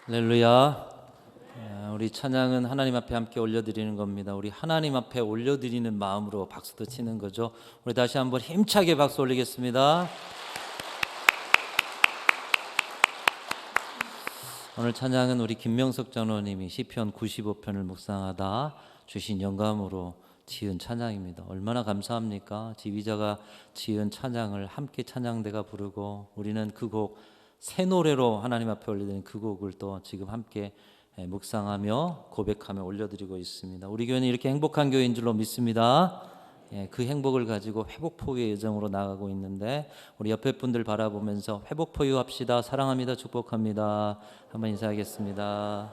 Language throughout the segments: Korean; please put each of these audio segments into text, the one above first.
할렐루야. 우리 찬양은 하나님 앞에 함께 올려드리는 겁니다. 우리 하나님 앞에 올려드리는 마음으로 박수도 치는 거죠. 우리 다시 한번 힘차게 박수 올리겠습니다. 오늘 찬양은 우리 김명석 장로님이 시편 95편을 묵상하다 주신 영감으로 지은 찬양입니다. 얼마나 감사합니까? 지휘자가 지은 찬양을 함께 찬양대가 부르고 우리는 그 곡 새 노래로 하나님 앞에 올려드리는 그 곡을 또 지금 함께 묵상하며 고백하며 올려드리고 있습니다. 우리 교회는 이렇게 행복한 교회인 줄로 믿습니다. 그 행복을 가지고 회복포유의 여정으로 나가고 있는데 우리 옆에 분들 바라보면서 회복포유합시다. 사랑합니다. 축복합니다. 한번 인사하겠습니다.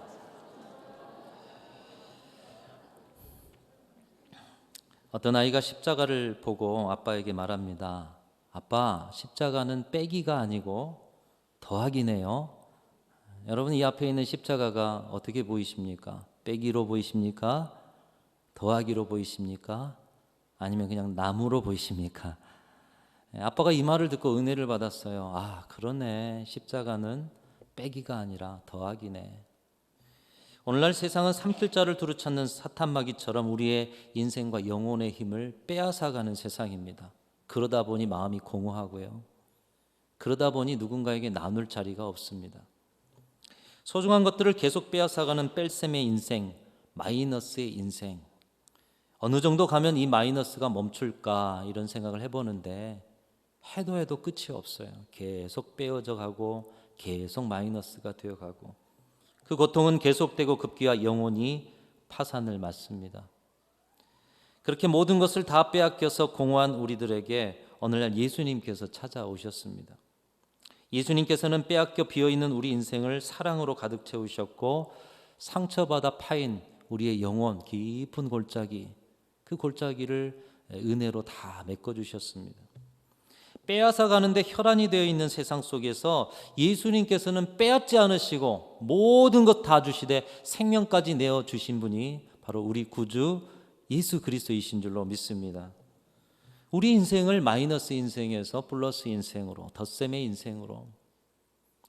어떤 아이가 십자가를 보고 아빠에게 말합니다. 아빠, 십자가는 빼기가 아니고 더하기네요. 여러분, 이 앞에 있는 십자가가 어떻게 보이십니까? 빼기로 보이십니까? 더하기로 보이십니까? 아니면 그냥 나무로 보이십니까? 아빠가 이 말을 듣고 은혜를 받았어요. 아, 그러네. 십자가는 빼기가 아니라 더하기네. 오늘날 세상은 삼킬자를 두루 찾는 사탄마귀처럼 우리의 인생과 영혼의 힘을 빼앗아가는 세상입니다. 그러다 보니 마음이 공허하고요. 그러다 보니 누군가에게 나눌 자리가 없습니다. 소중한 것들을 계속 빼앗아가는 뺄셈의 인생, 마이너스의 인생. 어느 정도 가면 이 마이너스가 멈출까 이런 생각을 해보는데 해도 끝이 없어요. 계속 빼어져 가고 계속 마이너스가 되어가고 그 고통은 계속되고 급기야 영혼이 파산을 맞습니다. 그렇게 모든 것을 다 빼앗겨서 공허한 우리들에게 오늘날 예수님께서 찾아오셨습니다. 예수님께서는 빼앗겨 비어있는 우리 인생을 사랑으로 가득 채우셨고 상처받아 파인 우리의 영혼 깊은 골짜기, 그 골짜기를 은혜로 다 메꿔주셨습니다. 빼앗아 가는데 혈안이 되어 있는 세상 속에서 예수님께서는 빼앗지 않으시고 모든 것 다 주시되 생명까지 내어주신 분이 바로 우리 구주 예수 그리스도이신 줄로 믿습니다. 우리 인생을 마이너스 인생에서 플러스 인생으로, 덧셈의 인생으로,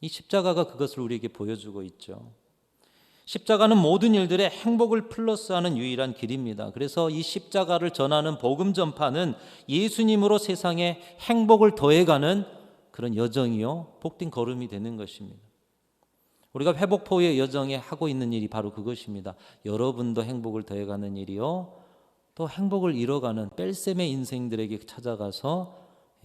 이 십자가가 그것을 우리에게 보여주고 있죠. 십자가는 모든 일들의 행복을 플러스하는 유일한 길입니다. 그래서 이 십자가를 전하는 복음 전파는 예수님으로 세상에 행복을 더해가는 그런 여정이요, 복된 걸음이 되는 것입니다. 우리가 회복포유의 여정에 하고 있는 일이 바로 그것입니다. 여러분도 행복을 더해가는 일이요, 또 행복을 잃어가는 뺄셈의 인생들에게 찾아가서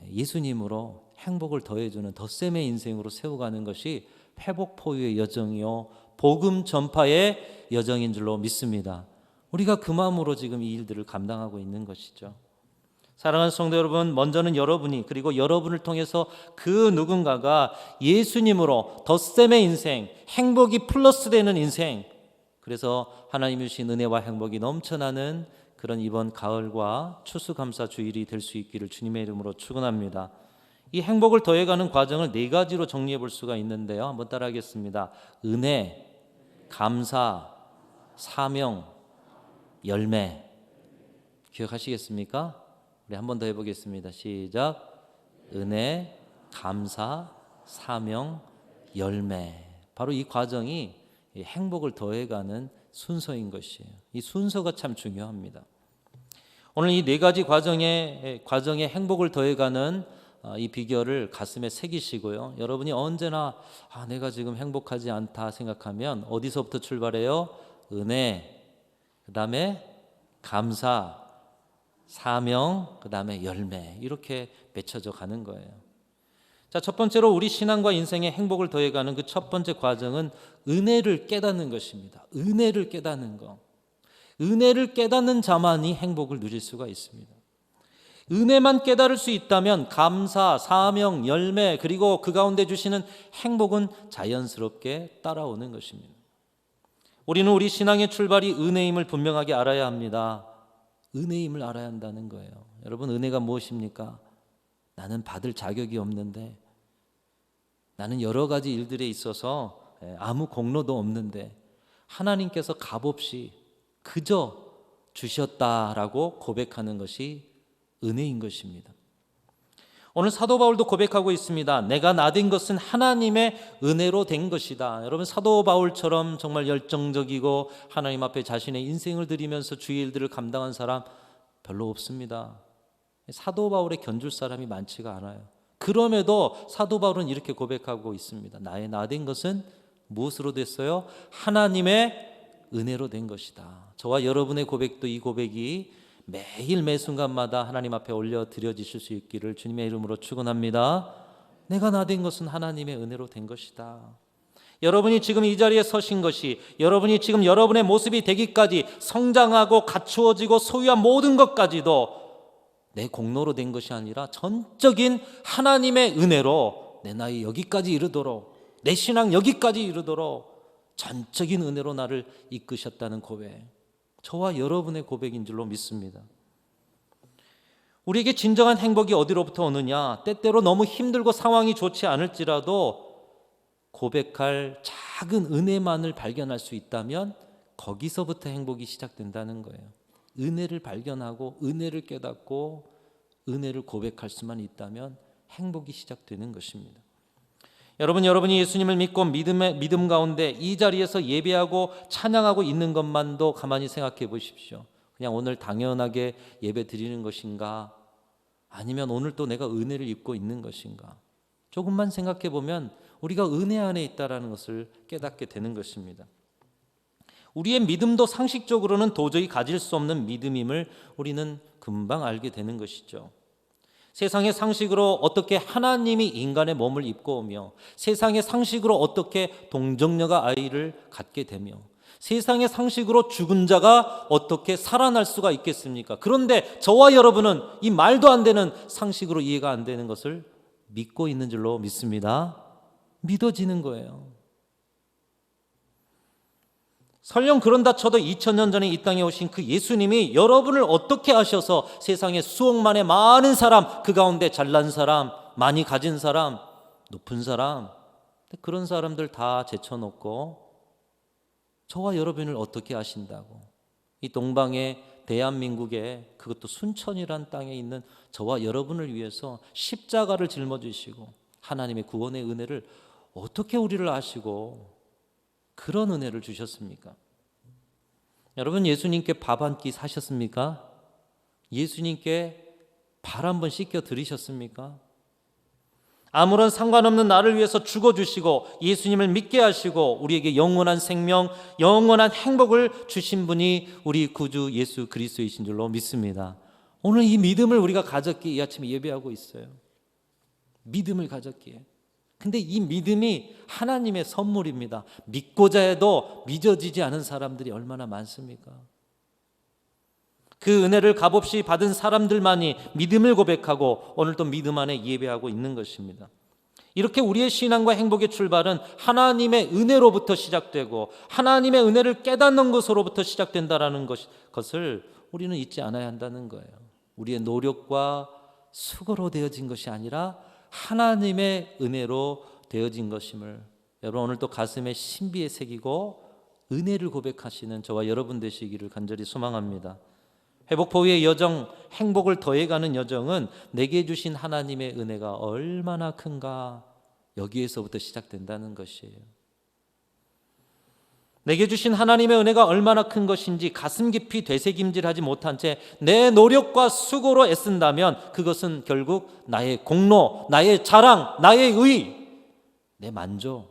예수님으로 행복을 더해주는 덧셈의 인생으로 세워가는 것이 회복포유의 여정이요, 복음 전파의 여정인 줄로 믿습니다. 우리가 그 마음으로 지금 이 일들을 감당하고 있는 것이죠. 사랑하는 성도 여러분, 먼저는 여러분이, 그리고 여러분을 통해서 그 누군가가 예수님으로 덧셈의 인생, 행복이 플러스 되는 인생, 그래서 하나님이 주신 은혜와 행복이 넘쳐나는 그런 이번 가을과 추수감사 주일이 될 수 있기를 주님의 이름으로 축원합니다. 이 행복을 더해가는 과정을 네 가지로 정리해 볼 수가 있는데요. 한번 따라하겠습니다. 은혜, 감사, 사명, 열매. 기억하시겠습니까? 우리 한 번 더 해보겠습니다. 시작. 은혜, 감사, 사명, 열매. 바로 이 과정이 행복을 더해가는 순서인 것이에요. 이 순서가 참 중요합니다. 오늘 이 네 가지 과정에 행복을 더해가는 이 비결을 가슴에 새기시고요. 여러분이 언제나 내가 지금 행복하지 않다 생각하면 어디서부터 출발해요? 은혜, 그 다음에 감사, 사명, 그 다음에 열매, 이렇게 맺혀져 가는 거예요. 자, 첫 번째로 우리 신앙과 인생의 행복을 더해가는 그 첫 번째 과정은 은혜를 깨닫는 것입니다. 은혜를 깨닫는 것. 은혜를 깨닫는 자만이 행복을 누릴 수가 있습니다. 은혜만 깨달을 수 있다면 감사, 사명, 열매, 그리고 그 가운데 주시는 행복은 자연스럽게 따라오는 것입니다. 우리는 우리 신앙의 출발이 은혜임을 분명하게 알아야 합니다. 은혜임을 알아야 한다는 거예요. 여러분, 은혜가 무엇입니까? 나는 받을 자격이 없는데, 나는 여러 가지 일들에 있어서 아무 공로도 없는데 하나님께서 값없이 그저 주셨다라고 고백하는 것이 은혜인 것입니다. 오늘 사도 바울도 고백하고 있습니다. 내가 나된 것은 하나님의 은혜로 된 것이다. 여러분, 사도 바울처럼 정말 열정적이고 하나님 앞에 자신의 인생을 드리면서 주의 일들을 감당한 사람 별로 없습니다. 사도 바울의 견줄 사람이 많지가 않아요. 그럼에도 사도 바울은 이렇게 고백하고 있습니다. 나의 나된 것은 무엇으로 됐어요? 하나님의 은혜로 된 것이다. 저와 여러분의 고백도 이 고백이 매일 매 순간마다 하나님 앞에 올려 드려지실 수 있기를 주님의 이름으로 축원합니다. 내가 나된 것은 하나님의 은혜로 된 것이다. 여러분이 지금 이 자리에 서신 것이, 여러분이 지금 여러분의 모습이 되기까지 성장하고 갖추어지고 소유한 모든 것까지도 내 공로로 된 것이 아니라 전적인 하나님의 은혜로 내 나이 여기까지 이르도록, 내 신앙 여기까지 이르도록 전적인 은혜로 나를 이끄셨다는 고백, 저와 여러분의 고백인 줄로 믿습니다. 우리에게 진정한 행복이 어디로부터 오느냐? 때때로 너무 힘들고 상황이 좋지 않을지라도 고백할 작은 은혜만을 발견할 수 있다면 거기서부터 행복이 시작된다는 거예요. 은혜를 발견하고 은혜를 깨닫고 은혜를 고백할 수만 있다면 행복이 시작되는 것입니다. 여러분이 예수님을 믿고 믿음 가운데 이 자리에서 예배하고 찬양하고 있는 것만도 가만히 생각해 보십시오. 그냥 오늘 당연하게 예배 드리는 것인가? 아니면 오늘 또 내가 은혜를 입고 있는 것인가? 조금만 생각해 보면 우리가 은혜 안에 있다는 것을 깨닫게 되는 것입니다. 우리의 믿음도 상식적으로는 도저히 가질 수 없는 믿음임을 우리는 금방 알게 되는 것이죠. 세상의 상식으로 어떻게 하나님이 인간의 몸을 입고 오며, 세상의 상식으로 어떻게 동정녀가 아이를 갖게 되며, 세상의 상식으로 죽은 자가 어떻게 살아날 수가 있겠습니까? 그런데 저와 여러분은 이 말도 안 되는 상식으로 이해가 안 되는 것을 믿고 있는 줄로 믿습니다. 믿어지는 거예요. 설령 그런다 쳐도 2000년 전에 이 땅에 오신 그 예수님이 여러분을 어떻게 아셔서 세상에 수억만의 많은 사람, 그 가운데 잘난 사람, 많이 가진 사람, 높은 사람, 그런 사람들 다 제쳐놓고 저와 여러분을 어떻게 아신다고, 이 동방의 대한민국에, 그것도 순천이란 땅에 있는 저와 여러분을 위해서 십자가를 짊어지시고 하나님의 구원의 은혜를 어떻게 우리를 아시고 그런 은혜를 주셨습니까? 여러분, 예수님께 밥 한 끼 사셨습니까? 예수님께 발 한 번 씻겨 드리셨습니까? 아무런 상관없는 나를 위해서 죽어주시고 예수님을 믿게 하시고 우리에게 영원한 생명, 영원한 행복을 주신 분이 우리 구주 예수 그리스도이신 줄로 믿습니다. 오늘 이 믿음을 우리가 가졌기에 이 아침에 예배하고 있어요. 믿음을 가졌기에. 근데 이 믿음이 하나님의 선물입니다. 믿고자 해도 믿어지지 않은 사람들이 얼마나 많습니까? 그 은혜를 값없이 받은 사람들만이 믿음을 고백하고 오늘 또 믿음 안에 예배하고 있는 것입니다. 이렇게 우리의 신앙과 행복의 출발은 하나님의 은혜로부터 시작되고 하나님의 은혜를 깨닫는 것으로부터 시작된다는 것을 우리는 잊지 않아야 한다는 거예요. 우리의 노력과 수고로 되어진 것이 아니라 하나님의 은혜로 되어진 것임을 여러분 오늘 또 가슴에 신비에 새기고 은혜를 고백하시는 저와 여러분 되시기를 간절히 소망합니다. 회복포위의 여정, 행복을 더해가는 여정은 내게 주신 하나님의 은혜가 얼마나 큰가, 여기에서부터 시작된다는 것이에요. 내게 주신 하나님의 은혜가 얼마나 큰 것인지 가슴 깊이 되새김질하지 못한 채 내 노력과 수고로 애쓴다면 그것은 결국 나의 공로, 나의 자랑, 나의 의, 내 만족,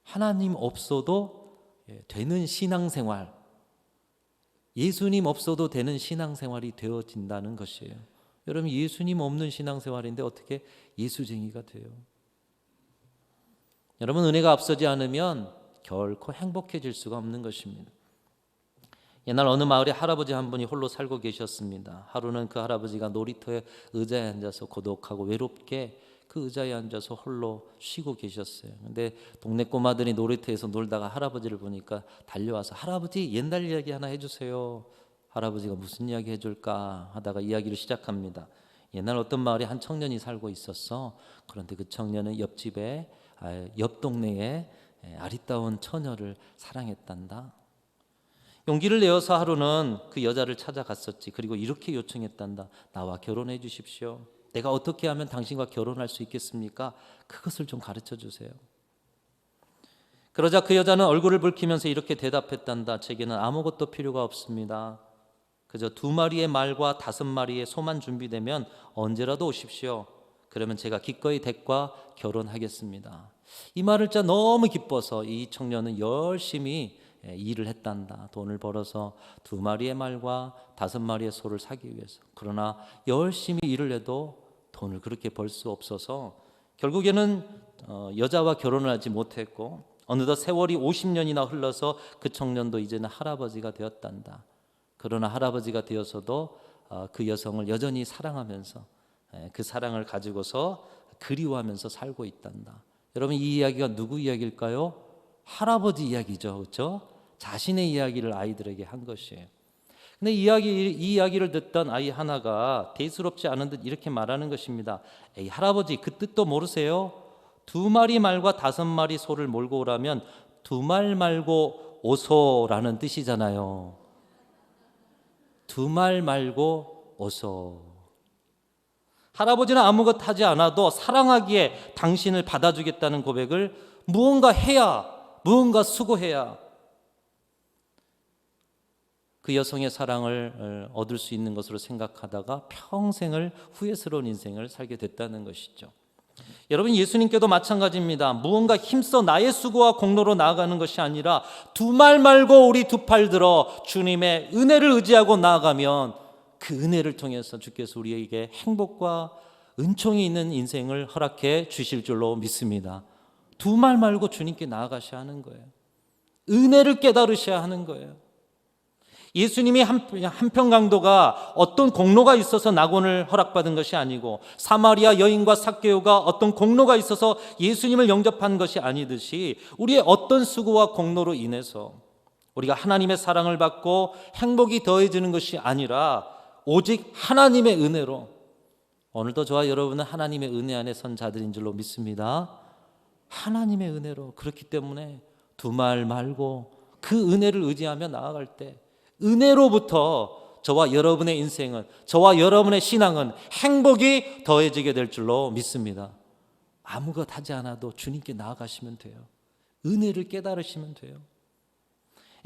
하나님 없어도 되는 신앙생활, 예수님 없어도 되는 신앙생활이 되어진다는 것이에요. 여러분, 예수님 없는 신앙생활인데 어떻게 예수쟁이가 돼요? 여러분, 은혜가 앞서지 않으면 결코 행복해질 수가 없는 것입니다. 옛날 어느 마을에 할아버지 한 분이 홀로 살고 계셨습니다. 하루는 그 할아버지가 놀이터에 의자에 앉아서 고독하고 외롭게 그 의자에 앉아서 홀로 쉬고 계셨어요. 근데 동네 꼬마들이 놀이터에서 놀다가 할아버지를 보니까 달려와서 할아버지 옛날 이야기 하나 해주세요. 할아버지가 무슨 이야기 해줄까 하다가 이야기를 시작합니다. 옛날 어떤 마을에 한 청년이 살고 있었어. 그런데 그 청년은 옆 동네에 아리따운 처녀를 사랑했단다. 용기를 내어서 하루는 그 여자를 찾아갔었지. 그리고 이렇게 요청했단다. 나와 결혼해 주십시오. 내가 어떻게 하면 당신과 결혼할 수 있겠습니까? 그것을 좀 가르쳐 주세요. 그러자 그 여자는 얼굴을 붉히면서 이렇게 대답했단다. 제게는 아무것도 필요가 없습니다. 그저 2마리의 말과 5마리의 소만 준비되면 언제라도 오십시오. 그러면 제가 기꺼이 댁과 결혼하겠습니다. 이 말을 진짜 너무 기뻐서 이 청년은 열심히 일을 했단다. 돈을 벌어서 2마리의 말과 5마리의 소를 사기 위해서. 그러나 열심히 일을 해도 돈을 그렇게 벌 수 없어서 결국에는 여자와 결혼을 하지 못했고, 어느덧 세월이 50년이나 흘러서 그 청년도 이제는 할아버지가 되었단다. 그러나 할아버지가 되어서도 그 여성을 여전히 사랑하면서 그 사랑을 가지고서 그리워하면서 살고 있단다. 여러분, 이 이야기가 누구 이야기일까요? 할아버지 이야기죠. 그렇죠? 자신의 이야기를 아이들에게 한 것이에요. 근데 이 이야기를 듣던 아이 하나가 대수롭지 않은 듯 이렇게 말하는 것입니다. 에이, 할아버지, 그 뜻도 모르세요? 2마리 말과 5마리 소를 몰고 오라면 2말 말고 오소라는 뜻이잖아요. 2말 말고 오소. 할아버지는 아무것도 하지 않아도 사랑하기에 당신을 받아주겠다는 고백을 무언가 해야, 무언가 수고해야 그 여성의 사랑을 얻을 수 있는 것으로 생각하다가 평생을 후회스러운 인생을 살게 됐다는 것이죠. 여러분, 예수님께도 마찬가지입니다. 무언가 힘써 나의 수고와 공로로 나아가는 것이 아니라 2말 말고 우리 2팔 들어 주님의 은혜를 의지하고 나아가면 그 은혜를 통해서 주께서 우리에게 행복과 은총이 있는 인생을 허락해 주실 줄로 믿습니다. 2말 말고 주님께 나아가셔야 하는 거예요. 은혜를 깨달으셔야 하는 거예요. 예수님이 한평강도가 어떤 공로가 있어서 낙원을 허락받은 것이 아니고, 사마리아 여인과 삭개오가 어떤 공로가 있어서 예수님을 영접한 것이 아니듯이, 우리의 어떤 수고와 공로로 인해서 우리가 하나님의 사랑을 받고 행복이 더해지는 것이 아니라 오직 하나님의 은혜로, 오늘도 저와 여러분은 하나님의 은혜 안에 선 자들인 줄로 믿습니다. 하나님의 은혜로. 그렇기 때문에 2말 말고 그 은혜를 의지하며 나아갈 때 은혜로부터 저와 여러분의 인생은, 저와 여러분의 신앙은 행복이 더해지게 될 줄로 믿습니다. 아무것 하지 않아도 주님께 나아가시면 돼요. 은혜를 깨달으시면 돼요.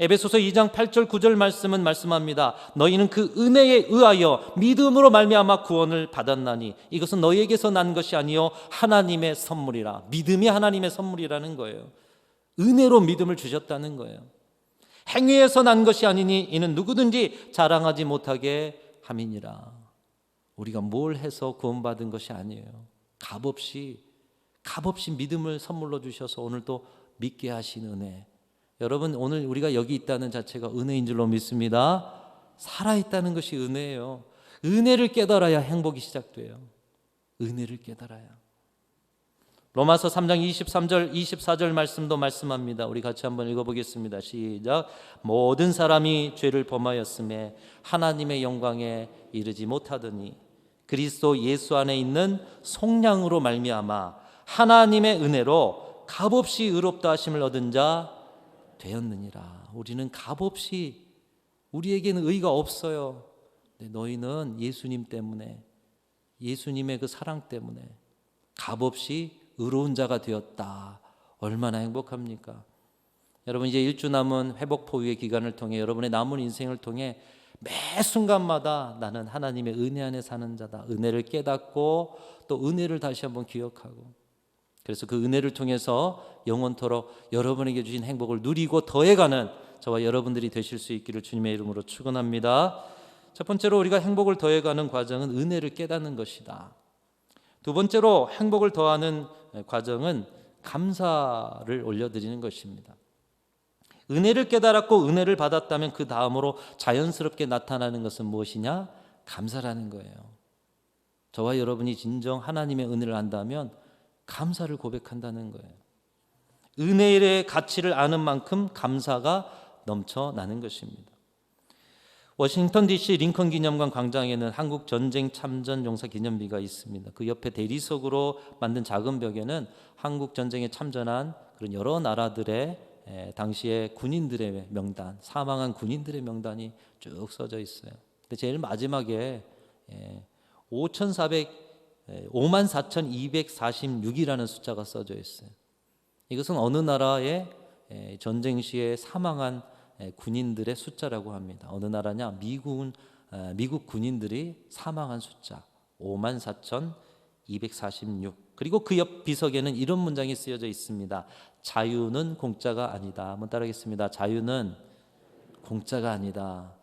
에베소서 2장 8절 9절 말씀은 말씀합니다. 너희는 그 은혜에 의하여 믿음으로 말미암아 구원을 받았나니 이것은 너희에게서 난 것이 아니요 하나님의 선물이라. 믿음이 하나님의 선물이라는 거예요. 은혜로 믿음을 주셨다는 거예요. 행위에서 난 것이 아니니 이는 누구든지 자랑하지 못하게 함이니라. 우리가 뭘 해서 구원받은 것이 아니에요. 값없이 믿음을 선물로 주셔서 오늘도 믿게 하신 은혜. 여러분, 오늘 우리가 여기 있다는 자체가 은혜인 줄로 믿습니다. 살아있다는 것이 은혜예요. 은혜를 깨달아야 행복이 시작돼요. 은혜를 깨달아야. 로마서 3장 23절 24절 말씀도 말씀합니다. 우리 같이 한번 읽어보겠습니다. 시작. 모든 사람이 죄를 범하였음에 하나님의 영광에 이르지 못하더니 그리스도 예수 안에 있는 속량으로 말미암아 하나님의 은혜로 값없이 의롭다 하심을 얻은 자 되었느니라. 우리는 값없이, 우리에게는 의가 없어요. 근데 너희는 예수님 때문에, 예수님의 그 사랑 때문에 값없이 의로운 자가 되었다. 얼마나 행복합니까? 여러분, 이제 1주 남은 회복 포유의 기간을 통해 여러분의 남은 인생을 통해 매 순간마다 나는 하나님의 은혜 안에 사는 자다. 은혜를 깨닫고 또 은혜를 다시 한번 기억하고, 그래서 그 은혜를 통해서 영원토록 여러분에게 주신 행복을 누리고 더해가는 저와 여러분들이 되실 수 있기를 주님의 이름으로 축원합니다. 첫 번째로 우리가 행복을 더해가는 과정은 은혜를 깨닫는 것이다. 두 번째로 행복을 더하는 과정은 감사를 올려드리는 것입니다. 은혜를 깨달았고 은혜를 받았다면 그 다음으로 자연스럽게 나타나는 것은 무엇이냐? 감사라는 거예요. 저와 여러분이 진정 하나님의 은혜를 안다면 감사를 고백한다는 거예요. 은혜의 가치를 아는 만큼 감사가 넘쳐나는 것입니다. 워싱턴 DC 링컨 기념관 광장에는 한국 전쟁 참전 용사 기념비가 있습니다. 그 옆에 대리석으로 만든 작은 벽에는 한국 전쟁에 참전한 그런 여러 나라들의 당시의 군인들의 명단, 사망한 군인들의 명단이 쭉 써져 있어요. 근데 제일 마지막에 54,246이라는 숫자가 써져 있어요. 이것은 어느 나라의 전쟁 시에 사망한 군인들의 숫자라고 합니다. 어느 나라냐? 미국 군인들이 사망한 숫자 54,246. 그리고 그 옆 비석에는 이런 문장이 쓰여져 있습니다. 자유는 공짜가 아니다. 한번 따라하겠습니다. 자유는 공짜가 아니다.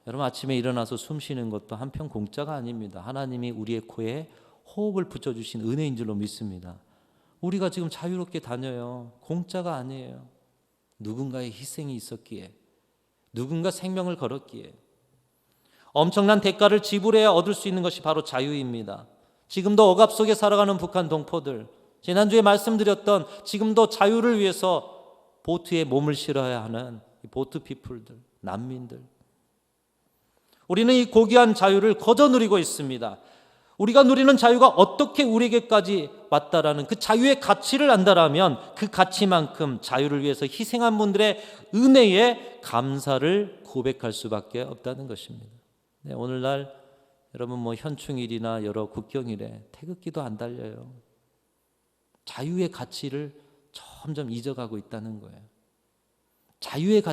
여러분, 아침에 일어나서 숨 쉬는 것도 한편 공짜가 아닙니다. 하나님이 우리의 코에 호흡을 붙여주신 은혜인 줄로 믿습니다. 우리가 지금 자유롭게 다녀요. 공짜가 아니에요. 누군가의 희생이 있었기에, 누군가 생명을 걸었기에 엄청난 대가를 지불해야 얻을 수 있는 것이 바로 자유입니다. 지금도 억압 속에 살아가는 북한 동포들, 지난주에 말씀드렸던 지금도 자유를 위해서 보트에 몸을 실어야 하는 보트 피플들, 난민들, 우리는 이 고귀한 자유를 거저 누리고 있습니다. 우리가 누리는 자유가 어떻게 우리에게까지 왔다라는 그 자유의 가치를 안다라면 그 가치만큼 자유를 위해서 희생한 분들의 은혜에 감사를 고백할 수밖에 없다는 것입니다. 네, 오늘날 여러분 현충일이나 여러 국경일에 태극기도 안 달려요. 자유의 가치를 점점 잊어가고 있다는 거예요. 자유의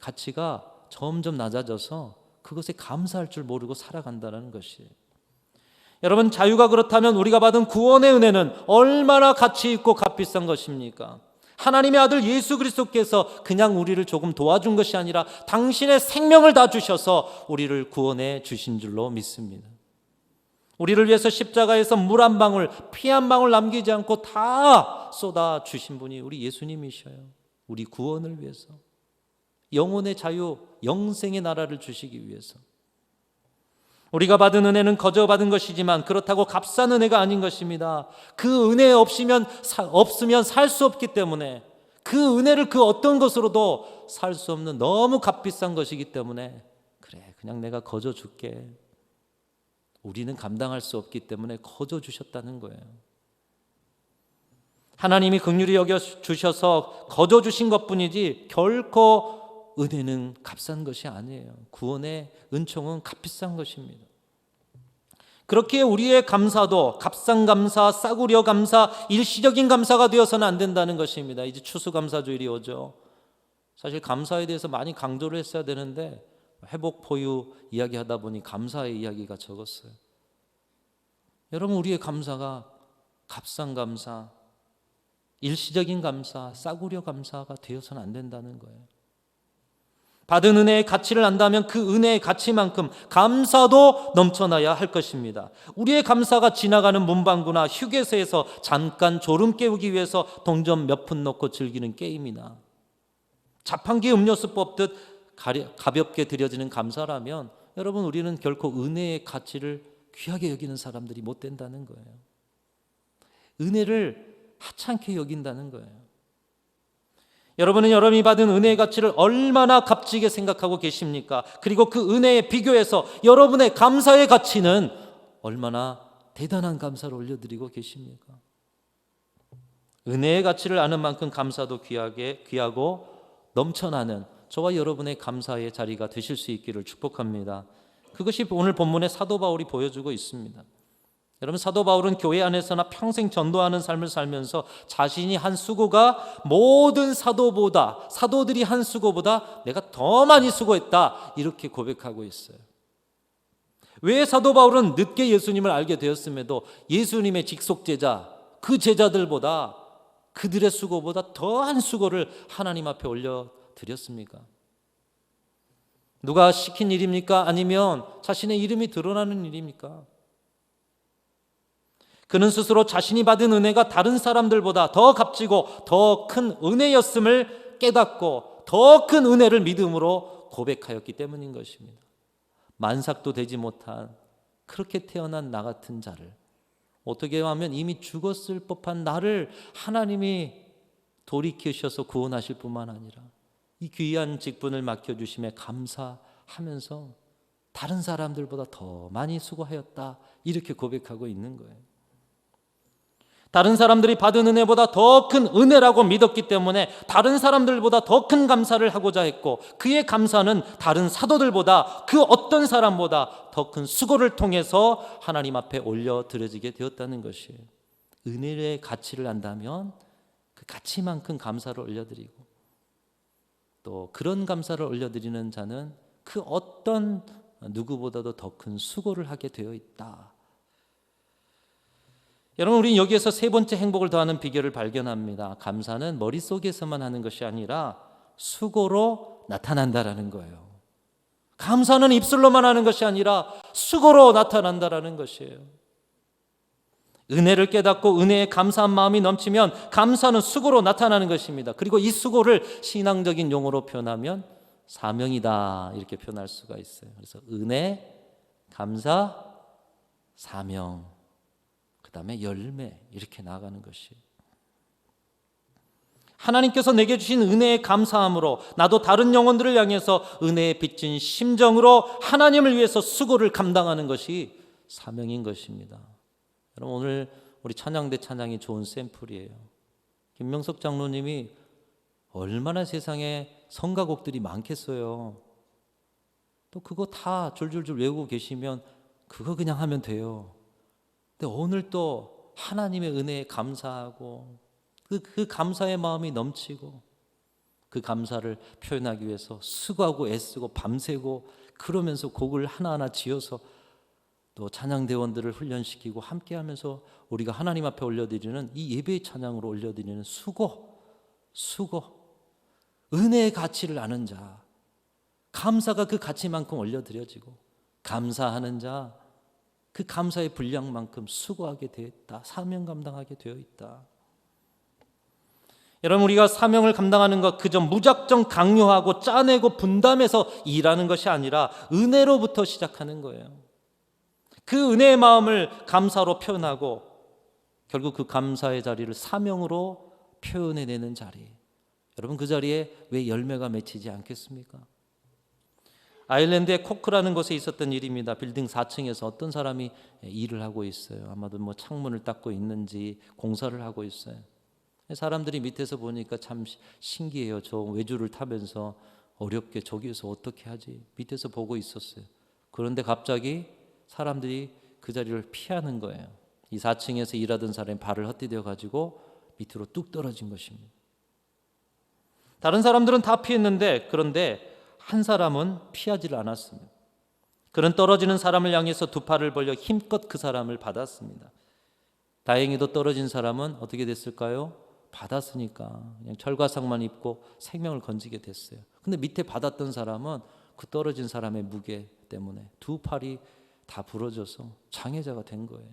가치가 점점 낮아져서 그것에 감사할 줄 모르고 살아간다는 것이에요. 여러분, 자유가 그렇다면 우리가 받은 구원의 은혜는 얼마나 가치 있고 값비싼 것입니까? 하나님의 아들 예수 그리스도께서 그냥 우리를 조금 도와준 것이 아니라 당신의 생명을 다 주셔서 우리를 구원해 주신 줄로 믿습니다. 우리를 위해서 십자가에서 물 한 방울, 피 한 방울 남기지 않고 다 쏟아 주신 분이 우리 예수님이셔요. 우리 구원을 위해서, 영혼의 자유, 영생의 나라를 주시기 위해서. 우리가 받은 은혜는 거저 받은 것이지만 그렇다고 값싼 은혜가 아닌 것입니다. 그 은혜 없으면 살 수 없기 때문에, 그 은혜를 그 어떤 것으로도 살 수 없는 너무 값비싼 것이기 때문에 그래, 그냥 내가 거저 줄게. 우리는 감당할 수 없기 때문에 거저 주셨다는 거예요. 하나님이 긍휼히 여겨 주셔서 거저 주신 것뿐이지 결코 은혜는 값싼 것이 아니에요. 구원의 은총은 값비싼 것입니다. 그렇기에 우리의 감사도 값싼 감사, 싸구려 감사, 일시적인 감사가 되어서는 안 된다는 것입니다. 이제 추수감사주일이 오죠. 사실 감사에 대해서 많이 강조를 했어야 되는데 회복 포유 이야기하다 보니 감사의 이야기가 적었어요. 여러분, 우리의 감사가 값싼 감사, 일시적인 감사, 싸구려 감사가 되어서는 안 된다는 거예요. 받은 은혜의 가치를 안다면 그 은혜의 가치만큼 감사도 넘쳐나야 할 것입니다. 우리의 감사가 지나가는 문방구나 휴게소에서 잠깐 졸음 깨우기 위해서 동전 몇 푼 넣고 즐기는 게임이나 자판기 음료수 뽑듯 가볍게 드려지는 감사라면 여러분, 우리는 결코 은혜의 가치를 귀하게 여기는 사람들이 못 된다는 거예요. 은혜를 하찮게 여긴다는 거예요. 여러분은 여러분이 받은 은혜의 가치를 얼마나 값지게 생각하고 계십니까? 그리고 그 은혜에 비교해서 여러분의 감사의 가치는 얼마나 대단한 감사를 올려드리고 계십니까? 은혜의 가치를 아는 만큼 감사도 귀하고 넘쳐나는 저와 여러분의 감사의 자리가 되실 수 있기를 축복합니다. 그것이 오늘 본문의 사도 바울이 보여주고 있습니다. 여러분, 사도 바울은 교회 안에서나 평생 전도하는 삶을 살면서 자신이 한 수고가 모든 사도들이 한 수고보다 내가 더 많이 수고했다, 이렇게 고백하고 있어요. 왜 사도 바울은 늦게 예수님을 알게 되었음에도 예수님의 직속 제자, 그 제자들보다 그들의 수고보다 더한 수고를 하나님 앞에 올려드렸습니까? 누가 시킨 일입니까? 아니면 자신의 이름이 드러나는 일입니까? 그는 스스로 자신이 받은 은혜가 다른 사람들보다 더 값지고 더 큰 은혜였음을 깨닫고 더 큰 은혜를 믿음으로 고백하였기 때문인 것입니다. 만삭도 되지 못한 그렇게 태어난 나 같은 자를, 어떻게 하면 이미 죽었을 법한 나를 하나님이 돌이키셔서 구원하실 뿐만 아니라 이 귀한 직분을 맡겨주심에 감사하면서 다른 사람들보다 더 많이 수고하였다, 이렇게 고백하고 있는 거예요. 다른 사람들이 받은 은혜보다 더 큰 은혜라고 믿었기 때문에 다른 사람들보다 더 큰 감사를 하고자 했고, 그의 감사는 다른 사도들보다 그 어떤 사람보다 더 큰 수고를 통해서 하나님 앞에 올려드려지게 되었다는 것이에요. 은혜의 가치를 안다면 그 가치만큼 감사를 올려드리고, 또 그런 감사를 올려드리는 자는 그 어떤 누구보다도 더 큰 수고를 하게 되어 있다. 여러분, 우리는 여기에서 세 번째 행복을 더하는 비결을 발견합니다. 감사는 머릿속에서만 하는 것이 아니라 수고로 나타난다라는 거예요. 감사는 입술로만 하는 것이 아니라 수고로 나타난다라는 것이에요. 은혜를 깨닫고 은혜에 감사한 마음이 넘치면 감사는 수고로 나타나는 것입니다. 그리고 이 수고를 신앙적인 용어로 표현하면 사명이다, 이렇게 표현할 수가 있어요. 그래서 은혜, 감사, 사명, 그 다음에 열매, 이렇게 나아가는 것이에요. 하나님께서 내게 주신 은혜에 감사함으로 나도 다른 영혼들을 향해서 은혜에 빚진 심정으로 하나님을 위해서 수고를 감당하는 것이 사명인 것입니다. 여러분, 오늘 우리 찬양대 찬양이 좋은 샘플이에요. 김명석 장로님이 얼마나 세상에 성가곡들이 많겠어요. 또 그거 다 줄줄줄 외우고 계시면 그거 그냥 하면 돼요. 근데 오늘 또 하나님의 은혜에 감사하고 그 감사의 마음이 넘치고 그 감사를 표현하기 위해서 수고하고 애쓰고 밤새고 그러면서 곡을 하나하나 지어서 또 찬양대원들을 훈련시키고 함께하면서 우리가 하나님 앞에 올려드리는 이 예배의 찬양으로 올려드리는 수고, 은혜의 가치를 아는 자, 감사가 그 가치만큼 올려드려지고 감사하는 자, 그 감사의 분량만큼 수고하게 되어 있다. 사명 감당하게 되어 있다. 여러분, 우리가 사명을 감당하는 것 그저 무작정 강요하고 짜내고 분담해서 일하는 것이 아니라 은혜로부터 시작하는 거예요. 그 은혜의 마음을 감사로 표현하고 결국 그 감사의 자리를 사명으로 표현해내는 자리, 여러분 그 자리에 왜 열매가 맺히지 않겠습니까? 아일랜드의 코크라는 곳에 있었던 일입니다. 빌딩 4층에서 어떤 사람이 일을 하고 있어요. 아마도 뭐 창문을 닦고 있는지 공사를 하고 있어요. 사람들이 밑에서 보니까 참 신기해요. 저 외주를 타면서 어렵게 저기에서 어떻게 하지? 밑에서 보고 있었어요. 그런데 갑자기 사람들이 그 자리를 피하는 거예요. 이 4층에서 일하던 사람이 발을 헛디뎌 가지고 밑으로 뚝 떨어진 것입니다. 다른 사람들은 다 피했는데, 그런데 한 사람은 피하지를 않았습니다. 그는 떨어지는 사람을 향해서 두 팔을 벌려 힘껏 그 사람을 받았습니다. 다행히도 떨어진 사람은 어떻게 됐을까요? 받았으니까 그냥 철과상만 입고 생명을 건지게 됐어요. 근데 밑에 받았던 사람은 그 떨어진 사람의 무게 때문에 두 팔이 다 부러져서 장애자가 된 거예요.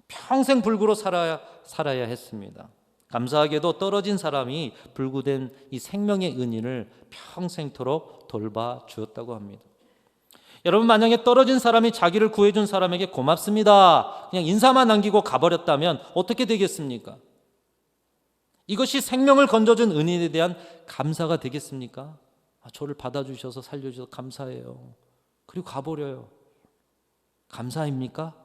평생 불구로 살아야 했습니다. 감사하게도 떨어진 사람이 불구된 이 생명의 은인을 평생토록 돌봐 주었다고 합니다. 여러분, 만약에 떨어진 사람이 자기를 구해준 사람에게 고맙습니다, 그냥 인사만 남기고 가버렸다면 어떻게 되겠습니까? 이것이 생명을 건져준 은인에 대한 감사가 되겠습니까? 저를 받아주셔서 살려주셔서 감사해요. 그리고 가버려요. 감사입니까?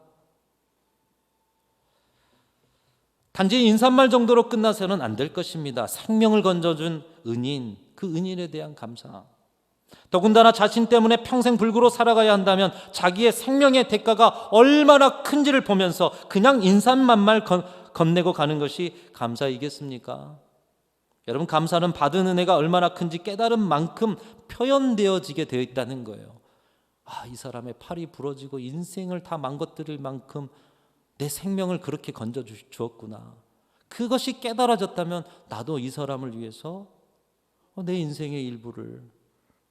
단지 인사말 정도로 끝나서는 안 될 것입니다. 생명을 건져준 은인, 그 은인에 대한 감사. 더군다나 자신 때문에 평생 불구로 살아가야 한다면 자기의 생명의 대가가 얼마나 큰지를 보면서 그냥 인사말만 건네고 가는 것이 감사이겠습니까? 여러분, 감사는 받은 은혜가 얼마나 큰지 깨달은 만큼 표현되어지게 되어 있다는 거예요. 이 사람의 팔이 부러지고 인생을 다 망가뜨릴 만큼 내 생명을 그렇게 건져 주었구나. 그것이 깨달아졌다면 나도 이 사람을 위해서 내 인생의 일부를,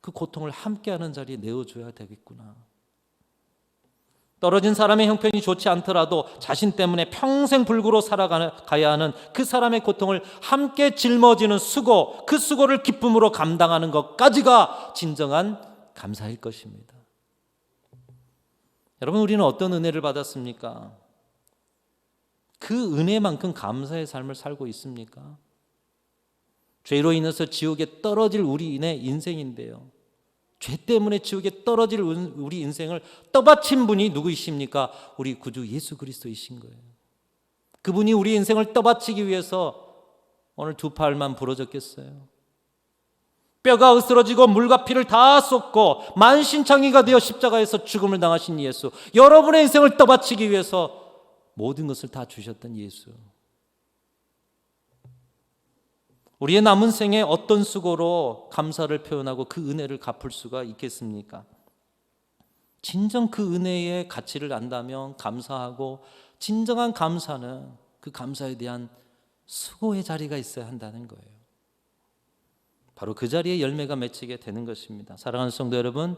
그 고통을 함께하는 자리에 내어줘야 되겠구나. 떨어진 사람의 형편이 좋지 않더라도 자신 때문에 평생 불구로 살아가야 하는 그 사람의 고통을 함께 짊어지는 수고, 그 수고를 기쁨으로 감당하는 것까지가 진정한 감사일 것입니다. 여러분, 우리는 어떤 은혜를 받았습니까? 그 은혜만큼 감사의 삶을 살고 있습니까? 죄로 인해서 지옥에 떨어질 우리인의 인생인데요, 죄 때문에 지옥에 떨어질 우리 인생을 떠받친 분이 누구이십니까? 우리 구주 예수 그리스도이신 거예요. 그분이 우리 인생을 떠받치기 위해서 오늘 두 팔만 부러졌겠어요? 뼈가 으스러지고 물과 피를 다 쏟고 만신창이가 되어 십자가에서 죽음을 당하신 예수, 여러분의 인생을 떠받치기 위해서 모든 것을 다 주셨던 예수, 우리의 남은 생에 어떤 수고로 감사를 표현하고 그 은혜를 갚을 수가 있겠습니까? 진정 그 은혜의 가치를 안다면 감사하고, 진정한 감사는 그 감사에 대한 수고의 자리가 있어야 한다는 거예요. 바로 그 자리에 열매가 맺히게 되는 것입니다. 사랑하는 성도 여러분,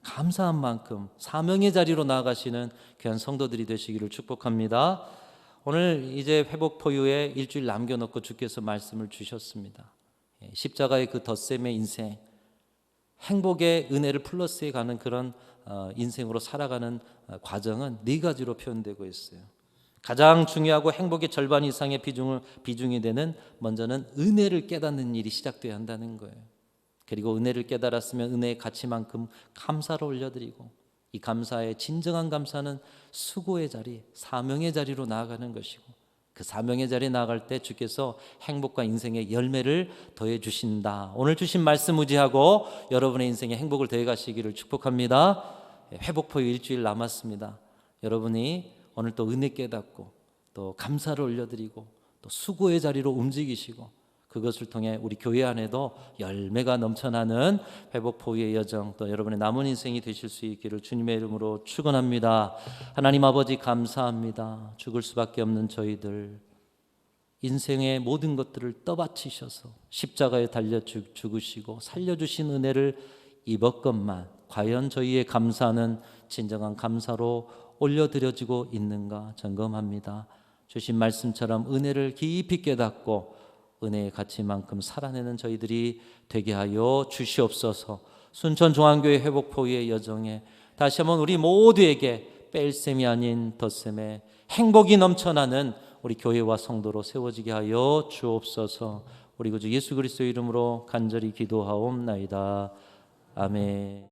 감사한 만큼 사명의 자리로 나아가시는 귀한 성도들이 되시기를 축복합니다. 오늘 이제 회복포유에 일주일 남겨놓고 주께서 말씀을 주셨습니다. 십자가의 그 덧셈의 인생, 행복의 은혜를 플러스해 가는 그런 인생으로 살아가는 과정은 네 가지로 표현되고 있어요. 가장 중요하고 행복의 절반 이상의 비중이 되는, 먼저는 은혜를 깨닫는 일이 시작되어야 한다는 거예요. 그리고 은혜를 깨달았으면 은혜의 가치만큼 감사를 올려드리고, 이 감사의 진정한 감사는 수고의 자리, 사명의 자리로 나아가는 것이고, 그 사명의 자리에 나아갈 때 주께서 행복과 인생의 열매를 더해 주신다. 오늘 주신 말씀 의지하고 여러분의 인생에 행복을 더해 가시기를 축복합니다. 회복포유 일주일 남았습니다. 여러분이 오늘 또 은혜 깨닫고, 또 감사를 올려드리고, 또 수고의 자리로 움직이시고, 그것을 통해 우리 교회 안에도 열매가 넘쳐나는 회복포유의 여정, 또 여러분의 남은 인생이 되실 수 있기를 주님의 이름으로 축원합니다. 하나님 아버지, 감사합니다. 죽을 수밖에 없는 저희들, 인생의 모든 것들을 떠받치셔서 십자가에 달려 죽으시고 살려주신 은혜를 입었건만 과연 저희의 감사는 진정한 감사로 올려드려지고 있는가 점검합니다. 주신 말씀처럼 은혜를 깊이 깨닫고 은혜의 가치만큼 살아내는 저희들이 되게 하여 주시옵소서. 순천중앙교회 회복포유의 여정에 다시 한번 우리 모두에게 뺄셈이 아닌 덧셈에 행복이 넘쳐나는 우리 교회와 성도로 세워지게 하여 주옵소서. 우리 구주 예수 그리스도의 이름으로 간절히 기도하옵나이다. 아멘.